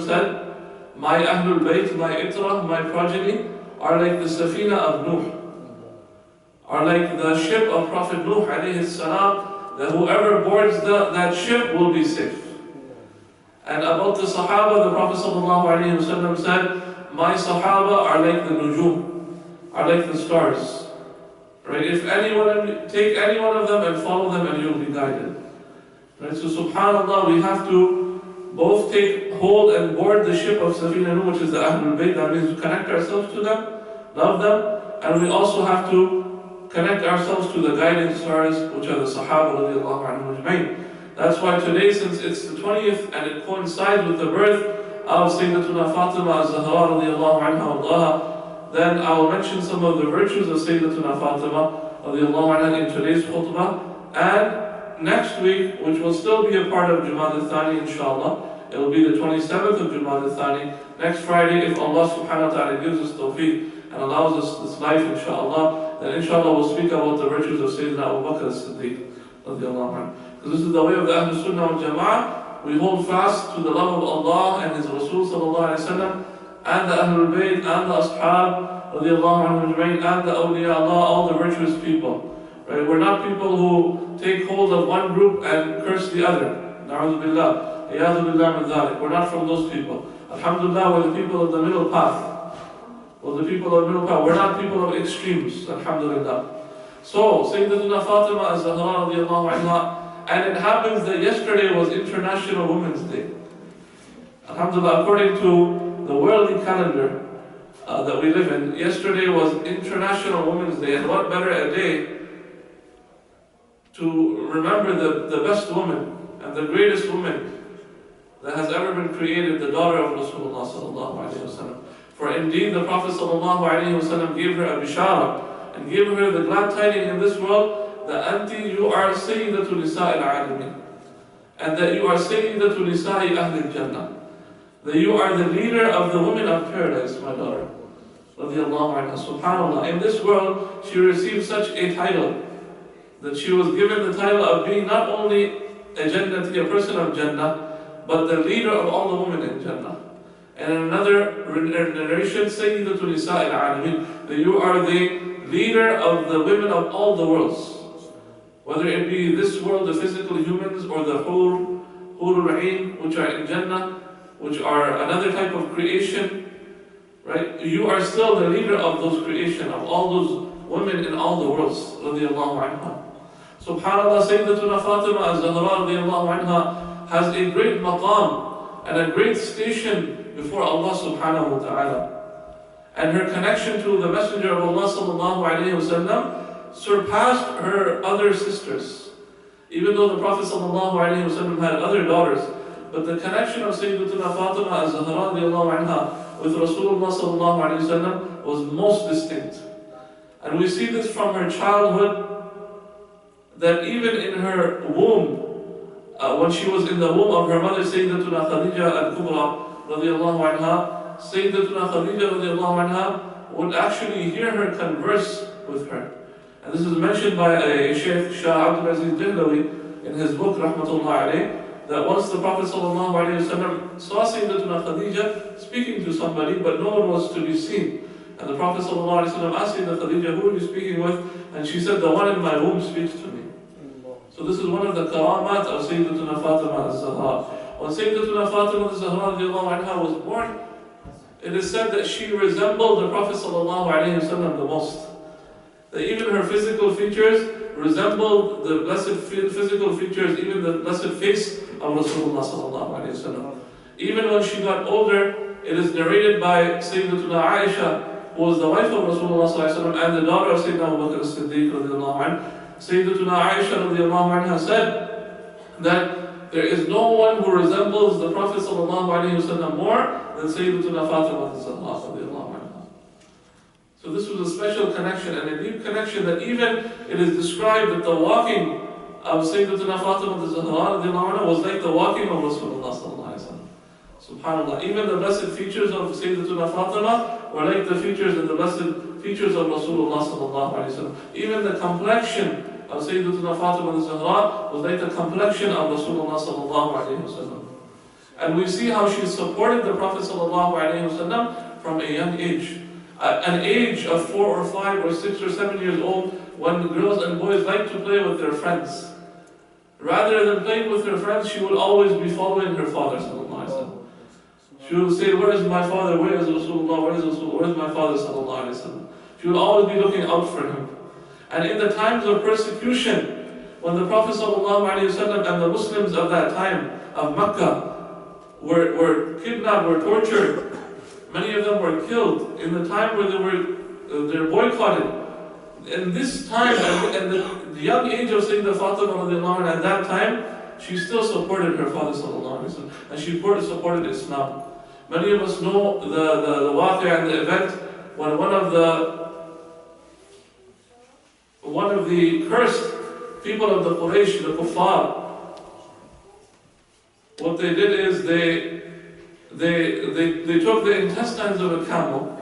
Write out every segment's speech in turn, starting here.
Said, my Ahlul Bayt, my Itra, my progeny are like the Safina of Nuh, are like the ship of Prophet Nuh alayhi salam, that whoever boards that ship will be safe. And about the Sahaba, the Prophet ﷺ said, my Sahaba are like the Nujum, are like the stars. Right? If anyone, take any one of them and follow them and you'll be guided. Right? So subhanAllah, we have to both take hold and board the ship of Safina Nuh, which is the Ahlul Bayt. That means we connect ourselves to them, love them, and we also have to connect ourselves to the guiding stars, which are the Sahaba radiallahu anhum ajmain. That's why today, since it's the 20th and it coincides with the birth of Sayyidatuna Fatima az-Zahra radiallahu anha, then I will mention some of the virtues of Sayyidatuna Fatima radiallahu anha in today's khutbah. And next week, which will still be a part of Jumad al-Thani inshallah, it will be the 27th of Jumad al-Thani, next Friday, if Allah subhanahu wa ta'ala gives us tawfiq and allows us this life inshallah, then inshallah we'll speak about the virtues of Sayyidina Abu Bakr as-Siddiq radiallahu anhu. Because this is the way of the Ahlul Sunnah wal Jama'ah. We hold fast to the love of Allah and His Rasul sallallahu alayhi wa sallam, and the Ahlul Bayt, and the Ashab radiallahu anhum ajmain, and the awliya Allah, all the virtuous people. Right? We're not people who take hold of one group and curse the other. Na'udhu billah. Iyadhu billah min dhalik. We're not from those people. Alhamdulillah, we're the people of the middle path. We're the people of the middle path. We're not people of extremes. Alhamdulillah. So, Sayyidatuna Fatima az-Zahra radiallahu anha, and it happens that yesterday was International Women's Day. Alhamdulillah, according to the worldly calendar that we live in, yesterday was International Women's Day, and what better a day to remember the best woman and the greatest woman that has ever been created, the daughter of Rasulullah sallallahu alayhi wa sallam. For indeed the Prophet sallallahu alayhi wa sallam gave her a bishara and gave her the glad tidings in this world that Anti, you are Sayyidatul Nisa'i al-Alamin, and that you are Sayyidatul Nisa'i Ahlul Jannah, that you are the leader of the women of paradise, my daughter. Radiallahu anha. Subhanallah. In this world she received such a title, that she was given the title of being not only a Jannati, a person of Jannah, but the leader of all the women in Jannah. And in another narration, Sayyidatul Nisa'i al-Alamin, that you are the leader of the women of all the worlds. Whether it be this world, the physical humans, or the Hurul Ain, which are in Jannah, which are another type of creation, right? You are still the leader of those creation, of all those women in all the worlds, radiallahu anha. Subhanallah, Sayyidatuna Fatima az-Zahra radiallahu anha has a great maqam and a great station before Allah subhanahu wa ta'ala. And her connection to the Messenger of Allah sallallahu alayhi wa sallam surpassed her other sisters. Even though the Prophet sallallahu alayhi wa sallam had other daughters, but the connection of Sayyidatuna Fatima az-Zahra radiallahu anha with Rasulullah sallallahu alayhi wa sallam was most distinct. And we see this from her childhood, that even in her womb, when she was in the womb of her mother Sayyidatuna Khadija al-Kubra radiallahu anha, Sayyidatuna Khadija radiallahu anha would actually hear her converse with her. And this is mentioned by a Shaykh Shah Abdul Aziz Dihlawi in his book Rahmatullah alayh, that once the Prophet sallallahu alayhi wa sallam saw Sayyidatuna Khadija speaking to somebody, but no one was to be seen. And the Prophet ﷺ asked Sayyidatuna Khadija, who are you speaking with? And she said, the one in my womb speaks to me. So this is one of the karamat of Sayyidatuna Fatima az-Zahra. When Sayyidatuna Fatima az-Zahra was born, it is said that she resembled the Prophet ﷺ the most. That even her physical features resembled the blessed physical features, even the blessed face of Rasulullah ﷺ. Even when she got older, it is narrated by Sayyidatuna Aisha, who was the wife of Rasulullah ﷺ and the daughter of Sayyidina Abu Bakr as-Siddiq radiallahu anhu. Sayyidatuna Aisha radiallahu anha said that there is no one who resembles the Prophet ﷺ more than Sayyidatuna Fatima az-Zahra radiallahu anha. So this was a special connection and a deep connection, that even it is described that the walking of Sayyidatuna Fatima az-Zahra radiallahu anha was like the walking of Rasulullah sallallahu alaihi wasallam. Subhanallah. Even the blessed features of Sayyidatuna Fatima were like the features and the blessed features of Rasulullah sallallahu alayhi wa sallam. Even the complexion of Sayyidatuna Fatima al-Zahra was like the complexion of Rasulullah sallallahu alayhi wa sallam. And we see how she supported the Prophet sallallahu alayhi wa sallam from a young age. An age of 4 or 5 or 6 or 7 years old, when the girls and boys like to play with their friends. Rather than playing with her friends, she would always be following her father sallallahu alayhi wa sallam. She would say, where is my father? Where is Rasulullah? Where is Rasulullah? Where is my father sallallahu alayhi wa sallam? She would always be looking out for him. And in the times of persecution, when the Prophet sallallahu alayhi wa sallam and the Muslims of that time of Mecca were kidnapped, were tortured, many of them were killed in the time where they're boycotted. In this time, and the young age of Sayyidah Fatima radiallahu anha, at that time, she still supported her father sallallahu alayhi wa sallam, and she supported Islam. Many of us know the waqi' and the event when one of the cursed people of the Quraysh, the Kuffar, what they did is they took the intestines of a camel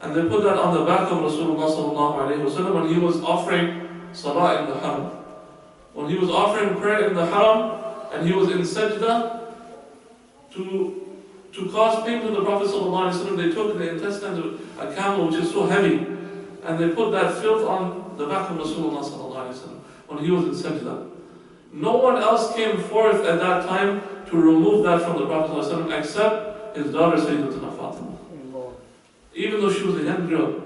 and they put that on the back of Rasulullah sallallahu alayhi wa sallam when he was offering salah in the haram. When he was offering prayer in the haram and he was in sajda, to cause pain to the Prophet sallallahu alayhi wa sallam, they took the intestines of a camel, which is so heavy, and they put that filth on the back of Rasulullah sallallahu alayhi wa sallam when he was in sajda. No one else came forth at that time to remove that from the Prophet sallallahu alayhi wa sallam except his daughter Sayyidatuna Fatima. Even though she was a young girl.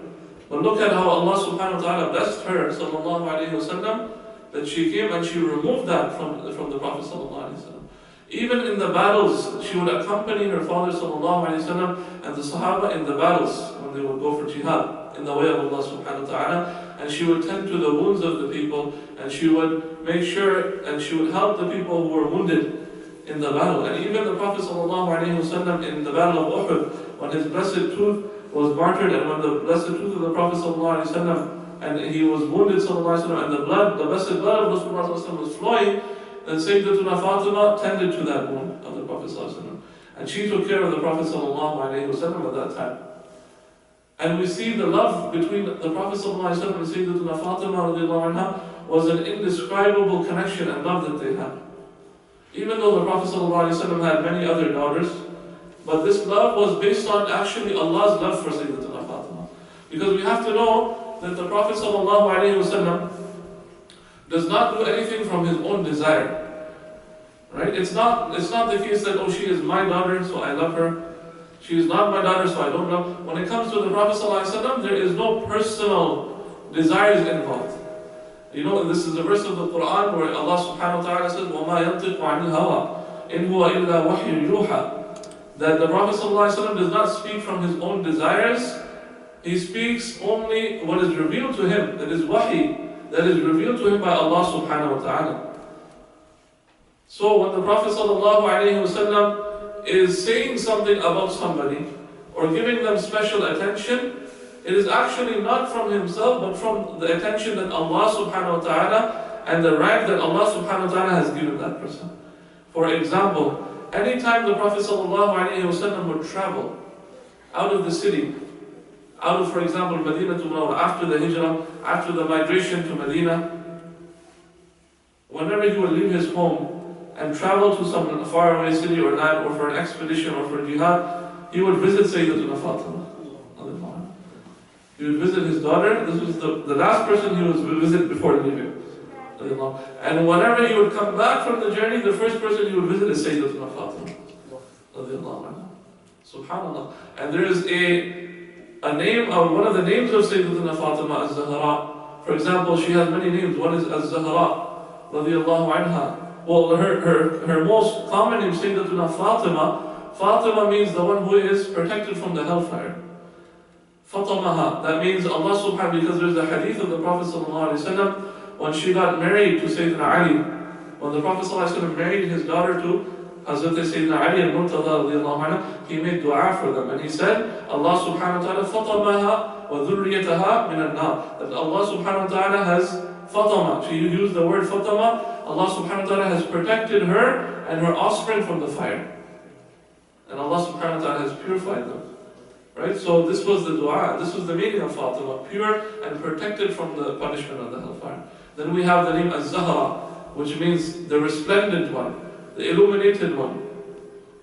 But look at how Allah subhanahu wa ta'ala blessed her sallallahu alayhi wa sallam, that she came and she removed that from the Prophet sallallahu alayhi wa sallam. Even in the battles, she would accompany her father sallallahu alayhi wa sallam and the Sahaba in the battles when they would go for jihad in the way of Allah subhanahu wa ta'ala, and she would tend to the wounds of the people, and she would make sure and she would help the people who were wounded in the battle. And even the Prophet sallallahu alayhi wa sallam in the battle of Uhud, when his blessed tooth was martyred, and when the blessed tooth of the Prophet sallallahu alayhi wa sallam, and he was wounded sallallahu alayhi wa sallam, and the blessed blood of Rasulullah sallallahu alayhi wa sallam was flowing, then Sayyidatuna Fatima tended to that wound of the Prophet sallallahu alayhi wa sallam. And she took care of the Prophet sallallahu alayhi wa sallam at that time. And we see the love between the Prophet sallallahu alayhi wa sallam and Sayyidatuna Fatima radiallahu anha was an indescribable connection and love that they had. Even though the Prophet sallallahu alayhi wa sallam had many other daughters, but this love was based on actually Allah's love for Sayyidatuna Fatima. Because we have to know that the Prophet ﷺ does not do anything from his own desire. Right? It's not the case that, oh, she is my daughter, so I love her. She is not my daughter, so I don't love her. When it comes to the Prophet ﷺ, there is no personal desires involved. You know, this is a verse of the Quran where Allah subhanahu wa ta'ala says, وَمَا يَنْطِقُ عَنِ الْهَوَىٰ إِنْ هُوَ إِلَّا وَحْيٌ يُوحَىٰ. That the Prophet ﷺ does not speak from his own desires. He speaks only what is revealed to him, that is wahi, that is revealed to him by Allah subhanahu wa ta'ala. So when the Prophet ﷺ is saying something about somebody or giving them special attention, it is actually not from himself but from the attention that Allah subhanahu wa ta'ala and the rank that Allah subhanahu wa ta'ala has given that person. For example, anytime the Prophet ﷺ would travel out of the city, out of, for example, Medina to Munawwar, after the hijrah, after the migration to Medina, whenever he would leave his home and travel to some faraway city or land, or for an expedition or for jihad, he would visit Sayyidatuna Fatima. He would visit his daughter. This was the last person he would visit before leaving. And whenever he would come back from the journey, the first person he would visit is Sayyidatuna Fatima. Subhanallah. And there is a name of one of the names of Sayyidatuna Fatima, Az-Zahra. For example, she has many names. One is Az-Zahra, radiallahu anha. Well, her most common name, Sayyidatuna Fatima. Fatima means the one who is protected from the hellfire. Fatamaha, that means Allah subhanahu, because there's a hadith of the Prophet sallallahu alaihi wasallam when she got married to Sayyidina Ali. When the Prophet sallallahu alaihi wasallam married his daughter to Hazrat Sayyidina Ali al-Murtada radiallahu anhu, he made dua for them and he said, Allah subhanahu wa ta'ala fatamaha wa dhurriyataha min al-nar. That Allah subhanahu wa ta'ala has fatama. She used the word fatama. Allah subhanahu wa ta'ala has protected her and her offspring from the fire. And Allah subhanahu wa ta'ala has purified them. Right? So this was the dua, this was the meaning of Fatima, pure and protected from the punishment of the hellfire. Then we have the name Az-Zahra, which means the resplendent one, the illuminated one.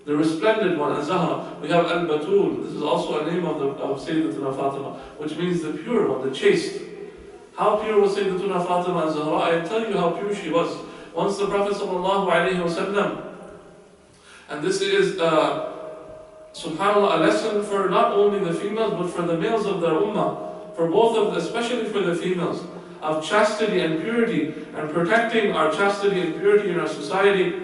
The resplendent one, Az-Zahra. We have Al-Batul, this is also a name of Sayyidatuna Fatima, which means the pure one, the chaste. How pure was Sayyidatuna Fatima Az-Zahra? I tell you how pure she was. Once the Prophet ﷺ, and this is subhanAllah, a lesson for not only the females but for the males of their ummah, for both of them, especially for the females, of chastity and purity and protecting our chastity and purity in our society.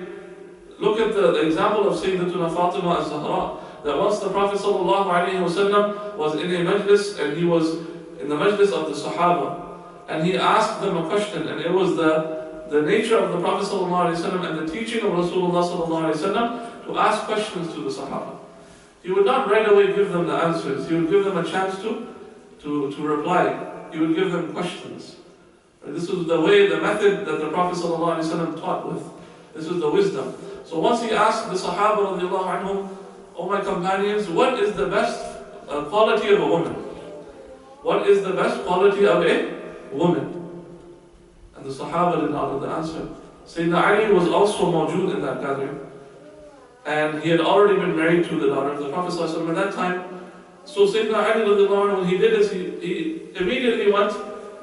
Look at the example of Sayyidatuna Fatima Az-Zahra, that once the Prophet ﷺ was in a majlis, and he was in the majlis of the Sahaba, and he asked them a question, and it was the nature of the Prophet ﷺ and the teaching of Rasulullah ﷺ to ask questions to the Sahaba. He would not right away give them the answers. He would give them a chance to reply. He would give them questions. This was the way, the method that the Prophet ﷺ taught with. This was the wisdom. So once he asked the Sahaba radiallahu anhum, "O my companions, what is the best quality of a woman? What is the best quality of a woman?" And the Sahaba did not know the answer. Sayyidina Ali was also mawjood in that gathering. And he had already been married to the daughter of the Prophet ﷺ at that time. So Sayyidina Ali radiallahu anhu, what he did is he immediately went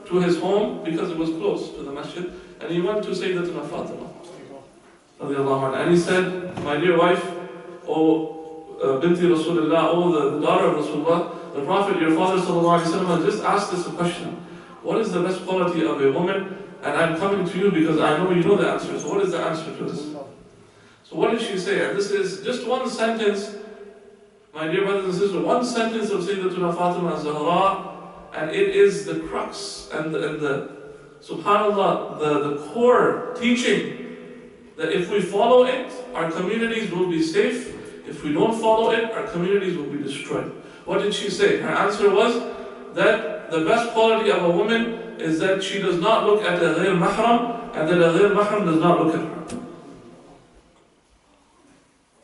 to his home because it was close to the masjid. And he went to Sayyidatuna Fatima. And he said, "My dear wife, O Binti Rasulullah, O the daughter of Rasulullah, the Prophet, your father ﷺ, just asked us a question. What is the best quality of a woman? And I'm coming to you because I know you know the answer. So what is the answer to this?" So what did she say? And this is just one sentence, my dear brothers and sisters, one sentence of Sayyidatuna Fatima Az-Zahra, and it is the crux and the subhanAllah, the core teaching, that if we follow it, our communities will be safe. If we don't follow it, our communities will be destroyed. What did she say? Her answer was that the best quality of a woman is that she does not look at a ghair mahram, and that a ghair mahram does not look at her.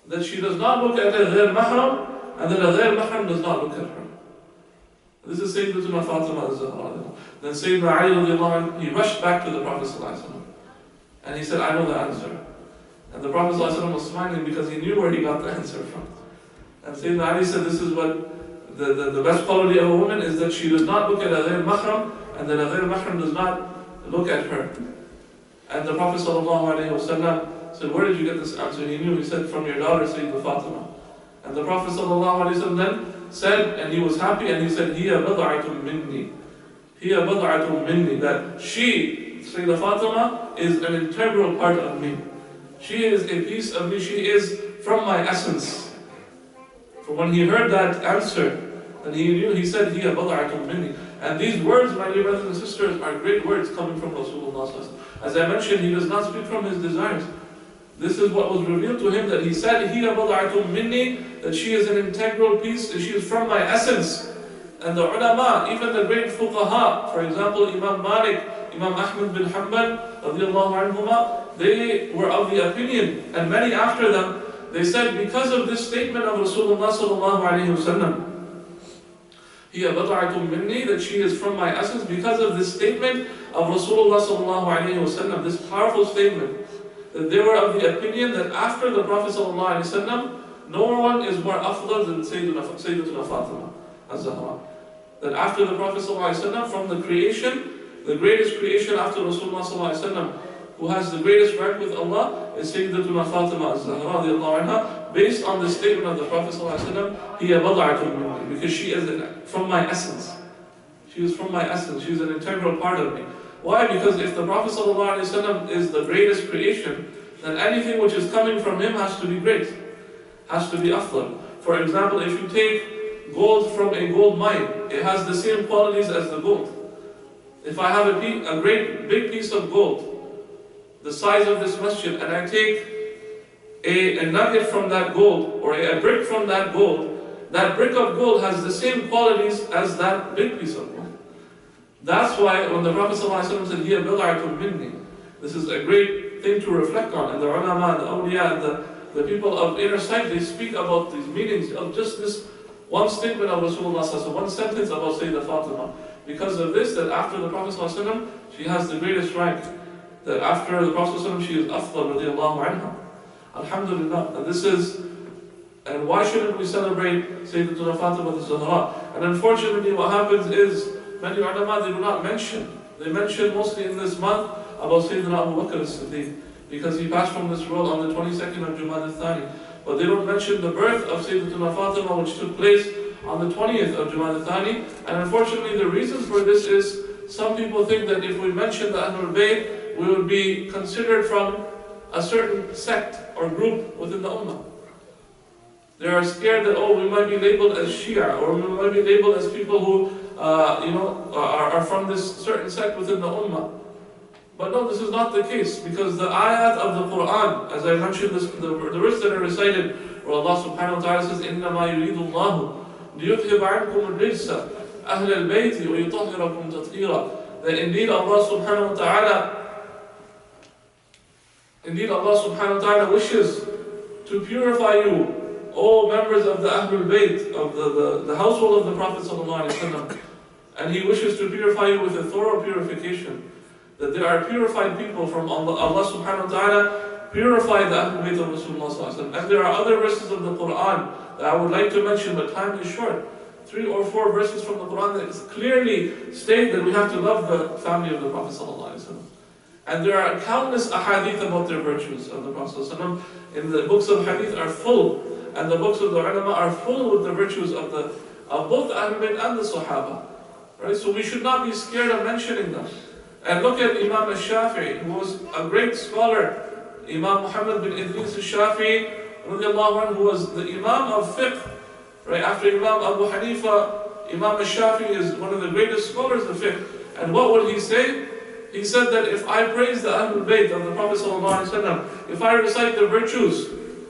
That she does not look at a ghair mahram, and that a ghair mahram does not look at her. This is Sayyidatuna Fatima Az-Zahra. Then Sayyidina Ali radiallahu anhu, he rushed back to the Prophet ﷺ, and he said, "I know the answer." And the Prophet ﷺ was smiling because he knew where he got the answer from. And Sayyidina Ali said, this is what the best quality of a woman is, that she does not look at a ghair mahram, and that a ghair mahram does not look at her. And the Prophet ﷺ said, "Where did you get this answer?" He knew. He said, "From your daughter Sayyidatuna Fatima." And the Prophet ﷺ then said, and he was happy, and he said, "Hiya bad'atun minni." Hiya bad'atun minni. That she, Sayyidatuna Fatima, is an integral part of me. She is a piece of me. She is from my essence. For when he heard that answer, and he knew, he said, "Hiya bad'atun minni." And these words, my dear brothers and sisters, are great words coming from Rasulullah. As I mentioned, he does not speak from his desires. This is what was revealed to him, that he said, "Hiya bad'atun minni," that she is an integral piece, and she is from my essence. And the ulama, even the great fuqaha, for example, Imam Malik, Imam Ahmad bin Hanbal, radiallahu anhuma, they were of the opinion, and many after them, they said, because of this statement of Rasulullah sallallahu alayhi wasallam, "Hiya bad'atun minni," that she is from my essence, because of this statement of Rasulullah sallallahu alayhi wasallam, this powerful statement, that they were of the opinion that after the Prophet ﷺ, no one is more afdal than Sayyidatuna Fatima Az-Zahra. That after the Prophet ﷺ, from the creation, the greatest creation after Rasulullah ﷺ, who has the greatest rank with Allah, is Sayyidatuna Fatima Az-Zahra, based on the statement of the Prophet ﷺ, "Hiya bad'atun minni," because she is from my essence. She is from my essence. She is an integral part of me. Why? Because if the Prophet ﷺ is the greatest creation, then anything which is coming from him has to be great, has to be afdal. For example, if you take gold from a gold mine, it has the same qualities as the gold. If I have a great big piece of gold, the size of this masjid, and I take a nugget from that gold, or a brick from that gold, that brick of gold has the same qualities as that big piece of gold. That's why when the Prophet ﷺ said, "Hiya bad'atun minni," this is a great thing to reflect on. And the ulama, the awliya, and the people of inner sight, they speak about these meanings of just this one statement of Rasulullah sallallahu alaihi wasallam, one sentence about Sayyidah Fatima. Because of this, that after the Prophet sallallahu alaihi wasallam, she has the greatest rank. That after the Prophet sallallahu alaihi wasallam, she is afdal radiallahu anha. Alhamdulillah. And this is, and why shouldn't we celebrate Sayyidatuna Fatima al-Zahra? And unfortunately what happens is, many ulama, they do not mention. They mention mostly in this month about Sayyidina Abu Bakr as-Siddiq, because he passed from this world on the 22nd of Jumad al-Thani. But they don't mention the birth of Sayyidatuna Fatima, which took place on the 20th of Jumad al-Thani. And unfortunately the reason for this is, some people think that if we mention the Ahlul Bayt, we would be considered from a certain sect or group within the Ummah. They are scared that, oh, we might be labeled as Shia, or we might be labeled as people who are from this certain sect within the Ummah. But no, this is not the case, because the ayat of the Quran, as I mentioned, the verse that are recited, where Allah subhanahu wa ta'ala says, إِنَّمَا يُرِيدُ اللَّهُ لِيُذْهِبَ عَنْكُمُ الرِّجْسَ أَهْلَ الْبَيْتِ وَيُطَهِّرَكُمْ تَطْهِيرًا. That indeed Allah subhanahu wa ta'ala wishes to purify you, O members of the Ahlul Bayt, of the household of the Prophet sallallahu alaihi wasallam. And He wishes to purify you with a thorough purification. That there are purified people from Allah. Allah subhanahu wa ta'ala purified the Ahlul Bayt of Rasulullah sallallahu alaihi wasallam. And there are other verses of the Quran that I would like to mention, but time is short. 3 or 4 verses from the Quran that clearly state that we have to love the family of the Prophet sallallahu alaihi wasallam. And there are countless ahadith about their virtues of the Prophet sallallahu alaihi wasallam. In the books of hadith are full, and the books of the ulama are full with the virtues of both the Ahlul Bayt and the Sahaba. Right? So we should not be scared of mentioning them. And look at Imam al-Shafi'i, who was a great scholar. Imam Muhammad bin Idris al-Shafi'i, who was the Imam of fiqh. Right? After Imam Abu Hanifa, Imam al-Shafi'i is one of the greatest scholars of fiqh. And what would he say? He said that if I praise the Ahlul Bayt of the Prophet ﷺ, if I recite the virtues,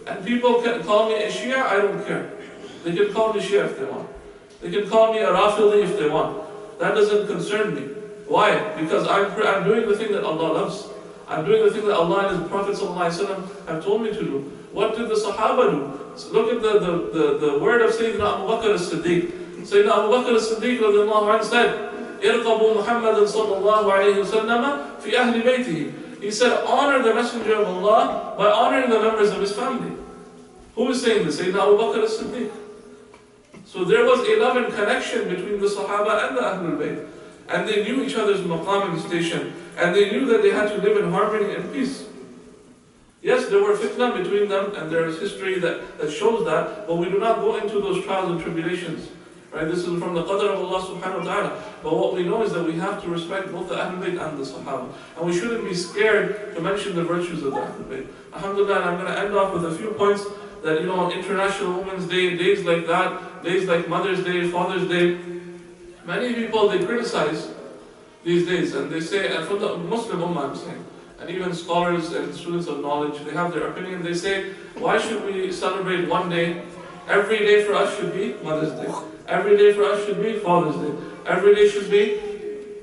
and people can call me a Shia, I don't care. They can call me Shia if they want. They can call me a Rafidi if they want. That doesn't concern me. Why? Because I'm doing the thing that Allah loves. I'm doing the thing that Allah and His Prophet ﷺ have told me to do. What did the Sahaba do? So look at the word of Sayyidina Abu Bakr as-Siddiq. Sayyidina Abu Bakr as-Siddiq radiallahu anhu said, إِرْقَبُوا مُحَمَّدًا صَلَّى اللَّهُ عَلَيْهِ وسلم فِي أَهْلِ بَيْتِهِ. He said, honor the Messenger of Allah by honoring the members of his family. Who is saying this? Sayyidina Abu Bakr as-Siddiq. So there was a love and connection between the Sahaba and the Ahlul Bayt. And they knew each other's maqam and station. And they knew that they had to live in harmony and peace. Yes, there were fitna between them, and there is history that shows that, but we do not go into those trials and tribulations. Right? This is from the qadr of Allah subhanahu wa ta'ala. But what we know is that we have to respect both the Ahlul Bayt and the Sahaba. And we shouldn't be scared to mention the virtues of the Ahlul Bayt. Alhamdulillah, and I'm going to end off with a few points that, International Women's Day, days like that, days like Mother's Day, Father's Day, many people, they criticize these days, and they say, and from the Muslim Ummah I'm saying, and even scholars and students of knowledge, they have their opinion. They say, why should we celebrate one day? Every day for us should be Mother's Day. Every day for us should be Father's Day. Every day should be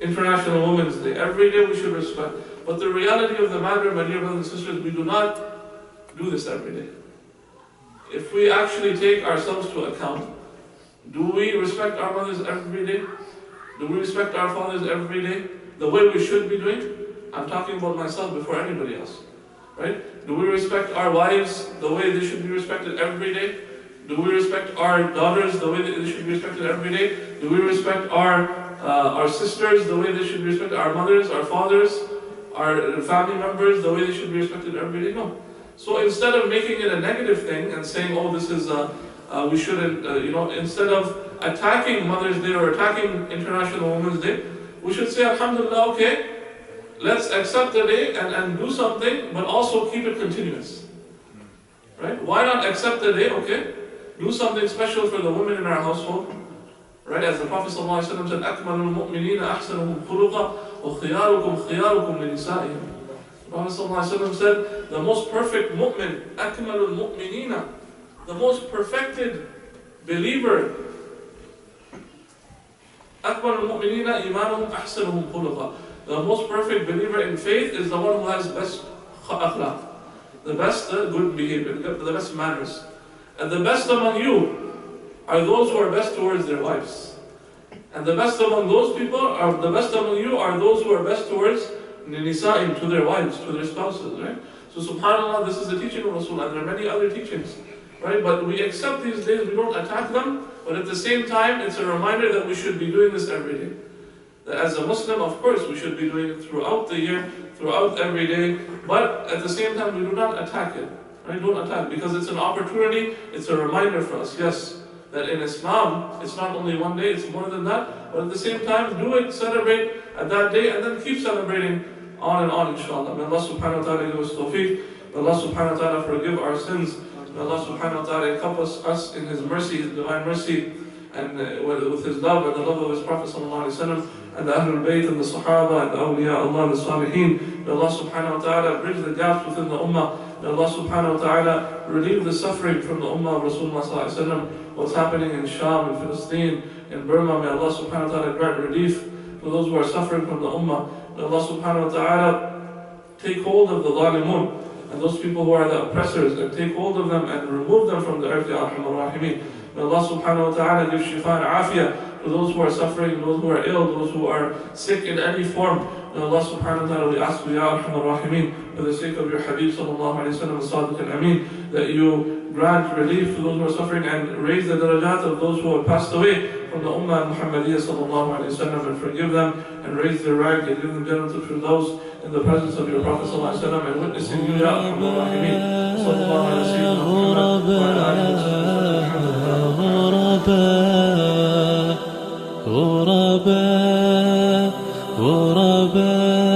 International Women's Day. Every day we should respect. But the reality of the matter, my dear brothers and sisters, we do not do this every day. If we actually take ourselves to account, do we respect our mothers every day? Do we respect our fathers every day? The way we should be doing? I'm talking about myself before anybody else. Right? Do we respect our wives the way they should be respected every day? Do we respect our daughters the way that they should be respected every day? Do we respect our sisters the way they should be respected? Our mothers, our fathers, our family members the way they should be respected every day? No. So instead of making it a negative thing and saying, oh, this is, we shouldn't, instead of attacking Mother's Day or attacking International Women's Day, we should say, Alhamdulillah, okay, let's accept the day and do something, but also keep it continuous. Right? Why not accept the day, okay? Do something special for the women in our household. Right? As the Prophet ﷺ said, أَكْمَلُ الْمُؤْمِنِينَ أَحْسَنُهُمْ خُلُقًا وَخِيَارُكُمْ خِيَارُكُمْ لِنِسَائِهِمْ. The Prophet ﷺ said, the most perfect mu'min, أَكْمَلُ الْمُؤْمِنِينَ, the most perfected believer, أَكْمَلُ الْمُؤْمِنِينَ إِيمَانُهُمْ أَحْسَنُهُمْ خُلُقًا. The most perfect believer in faith is the one who has best akhlaq, the best good behavior, the best manners. And the best among you are those who are best towards their wives. And the best among those people, are the best among you, are those who are best towards nisa'im, to their wives, to their spouses, right? So subhanAllah, this is the teaching of Rasul, and there are many other teachings, right? But we accept these days, we don't attack them, but at the same time, it's a reminder that we should be doing this every day. That as a Muslim, of course, we should be doing it throughout the year, throughout every day, but at the same time, we do not attack it, right? Don't attack, because it's an opportunity, it's a reminder for us, yes, that in Islam, it's not only one day, it's more than that, but at the same time, do it, celebrate at that day, and then keep celebrating on and on, inshallah. May Allah subhanahu wa ta'ala give us tawfiq, may Allah subhanahu wa ta'ala forgive our sins, may Allah subhanahu wa ta'ala encompass us in His mercy, His divine mercy, and with His love and the love of His Prophet sallallahu alaihi wasallam, and the Ahlul Bayt and the Sahaba and the Awliya Allah and the Salihin. May Allah subhanahu wa ta'ala bridge the gaps within the Ummah. May Allah subhanahu wa ta'ala relieve the suffering from the Ummah of Rasulullah sallallahu alaihi wasallam. What's happening in Sham, in Palestine, in Burma, may Allah subhanahu wa ta'ala grant relief for those who are suffering from the Ummah. May Allah subhanahu wa ta'ala take hold of the Zalimun and those people who are the oppressors, and take hold of them and remove them from the earth, Ya Arhamar Rahimin. May Allah subhanahu wa ta'ala give shifa and afiyah for those who are suffering, those who are ill, those who are sick in any form. May Allah subhanahu wa ta'ala, we ask you, Ya Arhamar Rahimin, for the sake of your Habib sallallahu alayhi wa sallam, as-Sadiq al-Amin, that you grant relief to those who are suffering and raise the darajat of those who have passed away from the Ummah Muhammadiyya sallallahu alayhi wa sallam, and forgive them and raise their rank and give them Jannatul Firdaus in the presence of your Prophet sallallahu alayhi wa sallam, and witnessing you, Ya Arhamar Rahimin, sallallahu alayhi wa sallam, wa ala alihi wa sallam. غرباء غرباء